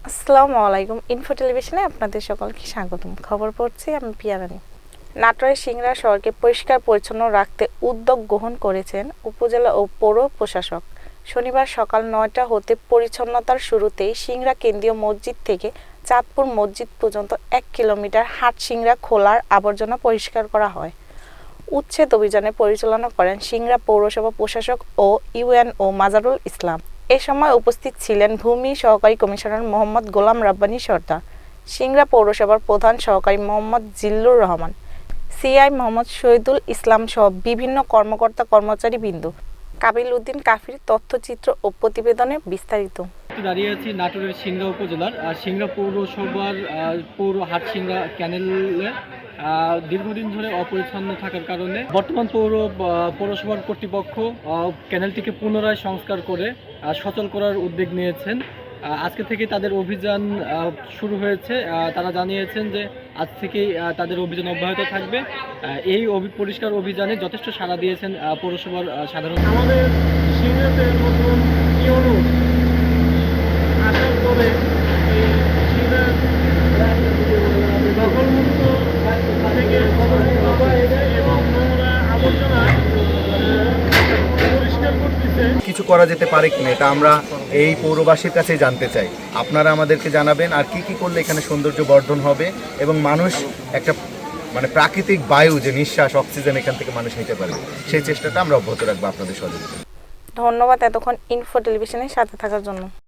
আসসালামু আলাইকুম। ইনফো টেলিভিশনে আপনাদের সকলকে স্বাগতম। খবর পড়ছি আমি পিয়ারানি। নাটোরের সিংড়া শহরকে পরিষ্কার পরিচ্ছন্ন রাখতে উদ্যোগ গ্রহণ করেছেন উপজেলা ও পৌর প্রশাসক। শনিবার সকাল ৯টা হতে পরিচ্ছন্নতার শুরুতেই সিংড়া কেন্দ্রীয় মসজিদ থেকে চাঁদপুর মসজিদ পর্যন্ত ১ কিলোমিটার হাট-সিংড়া খোলার আবর্জনা পরিষ্কার করা হয়। উচ্ছেদ অভিযানে পরিচালনা করেন সিংড়া পৌরসভা প্রশাসক ও ইউএনও মাজারুল ইসলাম। এ সময় উপস্থিত ছিলেন ভূমি সহকারী কমিশনার মোহাম্মদ গোলাম রাব্বানী সর্দার, সিংড়া পৌরসভার প্রধান সহকারী মোহাম্মদ জিল্লুর রহমান, সিআই মোহাম্মদ শহীদুল ইসলাম সহ বিভিন্ন কর্মকর্তা কর্মচারীবৃন্দ। কাবিল উদ্দিন কাফির তথ্যচিত্র ও প্রতিবেদনে বিস্তারিত। দাঁড়িয়ে আছি নাটোরের সিংড়া উপজেলার সিংড়া পৌরসভার পৌর হাট-সিংড়া ক্যানেলে দীর্ঘদিন ধরে অপরিচ্ছন্ন থাকার কারণে বর্তমান পৌরসভার কর্তৃপক্ষ ক্যানেলটিকে পুনরায় সংস্কার করে সচল করার উদ্যোগ নিয়েছেন। আজকে থেকে তাদের অভিযান শুরু হয়েছে। তারা জানিয়েছেন যে আজ থেকেই তাদের অভিযান অব্যাহত থাকবে। এই পরিষ্কার অভিযানে যথেষ্ট সাড়া দিয়েছেন পৌরসভার সাধারণ। আমাদের সিংড়াতে নতুন ইউনো আসার পরে এই সিংড়া দখলমুক্ত থেকে দখলমুক্ত হয়েছে এবং নোংরা আবর্জনা পরিষ্কার করতেছে। কিছু করা যেতে পারে কিনা এটা আমরা এই পৌরবাসীর কাছে জানতে চাই। আপনারা আমাদেরকে জানাবেন আর কি করলে এখানে সৌন্দর্য বর্ধন হবে এবং মানুষ একটা প্রাকৃতিক বায়ু যে নিঃশ্বাস অক্সিজেন এখান থেকে মানুষ নিতে পারবে সেই চেষ্টাটা আমরা অব্যাহত রাখবো আপনাদের সহযোগিতা। ধন্যবাদ এতক্ষণ ইনফো টেলিভিশনের সাথে থাকার জন্য।